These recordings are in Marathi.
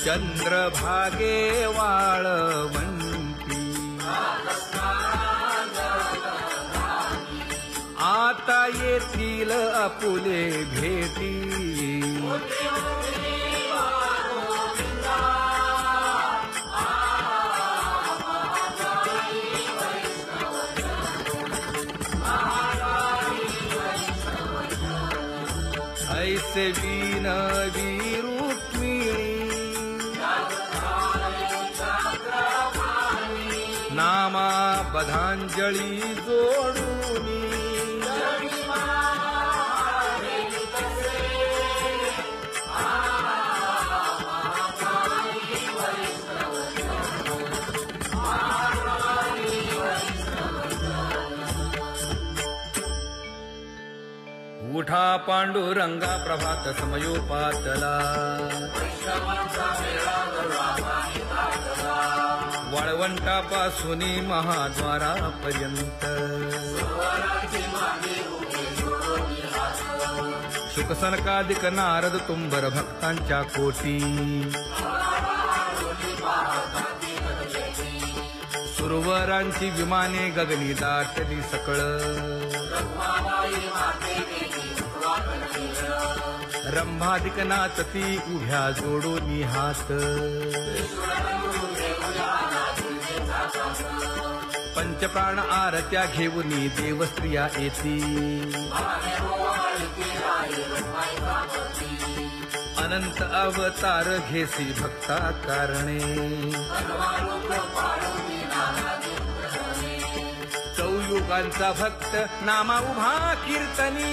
चंद्रभागे वाळवंटी आता येतील आपुले भेटी ऐसे विनवी रुक्मिणी नामा बधांजळी जोडूनी उठा पांडुरंगा प्रभात समयोपातला वाळवंटापासून महाद्वारापर्यंत शुकसनकादिक नारद तुंबर भक्तांच्या कोटी सुरवरांची विमाने गगनी दाटली सकळ रंभादिक नाचती उभ्या जोडोनी हात पंचप्राण आरत्या घेऊनी देवस्त्रिया येती अनंत अवतार घेसी भक्ता कारणे चौयुगांचा भक्त नामा उभा कीर्तनी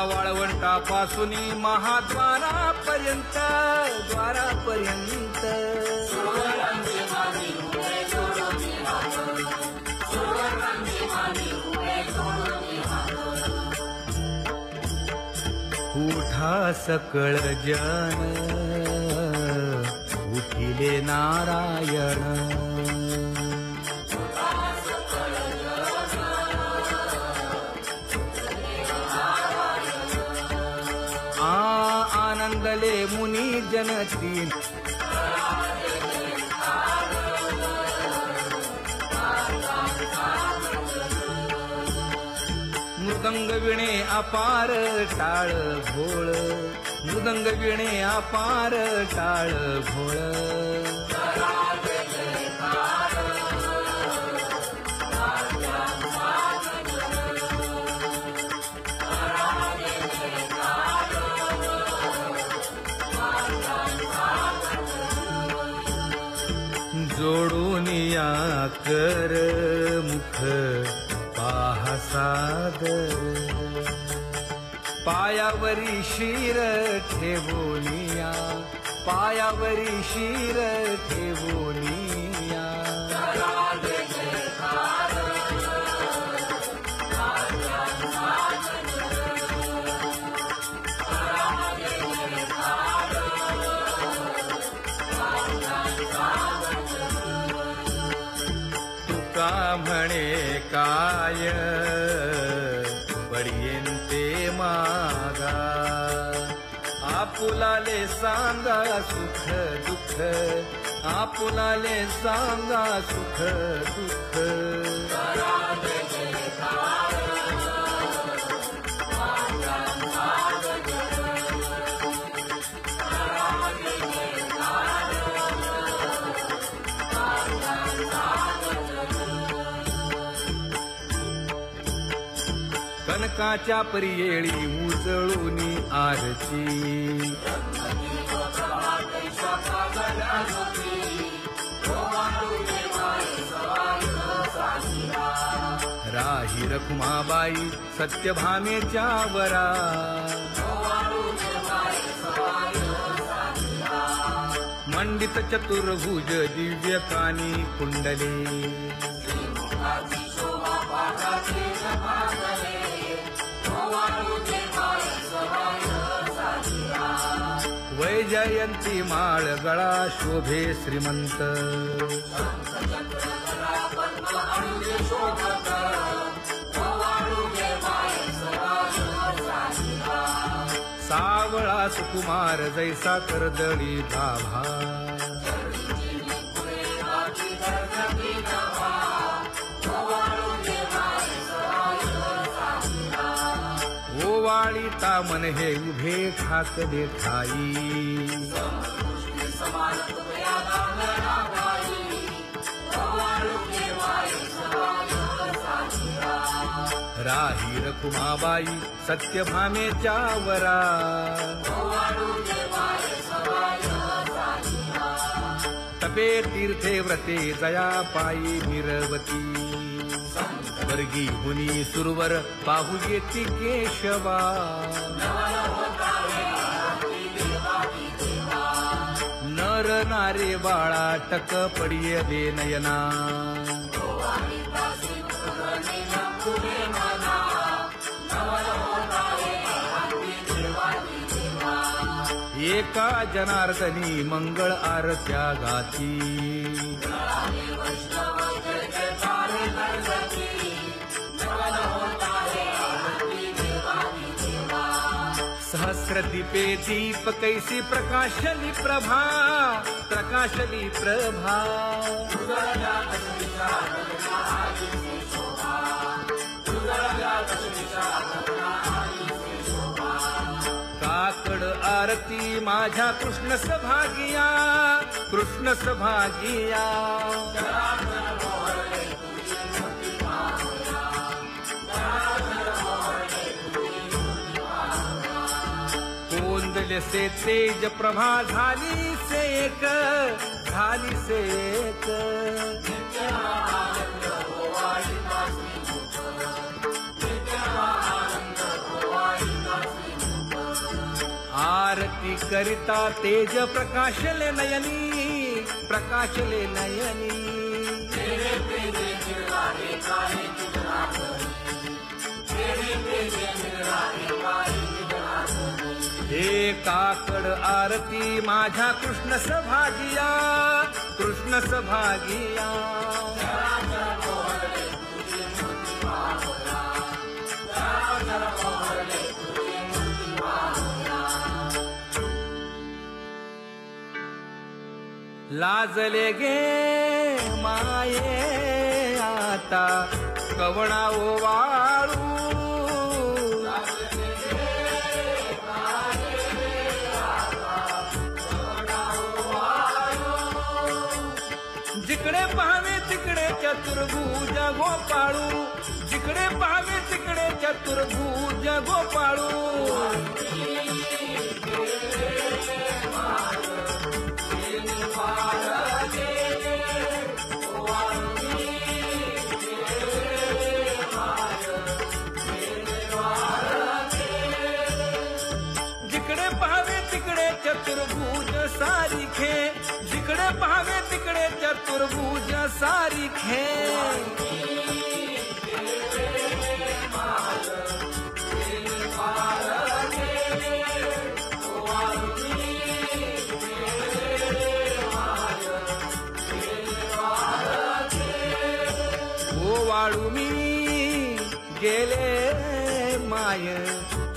वाळवंटापासून महाद्वारापर्यंत उठा सकळ जन उठिले नारायण आनंदले मुनी जनती मृदंग विणे अपार टाळ भोळ मृदंग विणे अपार टाळ भोळ जोडूनिया कर मुख पाहा सादर पायावरी शिर ठेवोनिया पायावरी शिर ठेवोनिया तुका म्हणे काय पडियेंते मागा आपुलाले सांगा सुख दुःख आपुलाले सांगा सुख दुःख कनकाच्या परियेळी उजळूनी आरती राही रखुमाबाई सत्यभामेच्या वरा मंडित चतुर्भुज दिव्य कानी कुंडले वैजयंती माळ गळा शोभे श्रीमंत सावळा सुकुमार जैसा कर्दळी गाभा ओवाळीता मन हे उभे ठाक देखाई राही रखुमाबाई सत्यभामेच्या वरा तपे तीर्थे व्रते जया पायी निरवती वर्गी हुनी सुरवर पाहू येती केशवा नर नारे बाळा टक पडिये दे नयना एका जनार्दनी मंगळ आरत्या गाती सहस्र दीपे दीप कैसी प्रकाशली प्रभा प्रकाशली प्रभा काकड आरती माझ्या कृष्ण सभागिया कृष्ण सभागिया कोंदले से तेज प्रभा झाली से एक झाली से एक आरती करिता तेज प्रकाशले नयनी प्रकाशले नयनी हे काकड आरती माझ्या कृष्ण सभागिया कृष्ण सभागिया लाजले गे माये आता कवणा ओवाळू जिकडे पाहावे तिकडे चतुर्भुज गोपाळू जिकडे पाहावे तिकडे चतुर्भुज गोपाळू जिकडे पाहावे तिकडे चतुर्भुज सारिखे जिकडे पाहावे तिकडे चतुर्भुज सारिखे ओवाळू मी गेले माय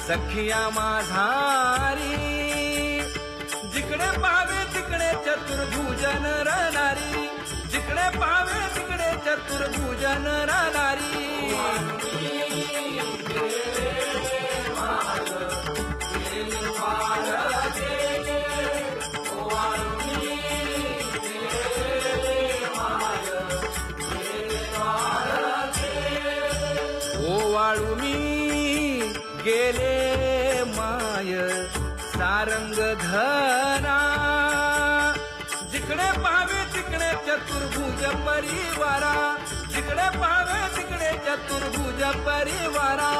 सखिया माझारी जिकडे पाहावे तिकडे चतुर्भुज नरनारी जिकडे पाहावे तिकडे चतुर्भुज नरनारी ओवाळू मी गेले माय सारंग धना जिकडे पाहावे तिकडे चतुर्भुज परिवारा जिकडे पाहावे तिकडे चतुर्भुज परिवारा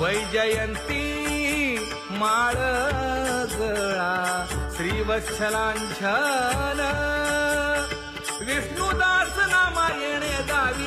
वैजयंती माळ गळा श्रीवत्सलांछन विष्णुदास नामा येणे गावी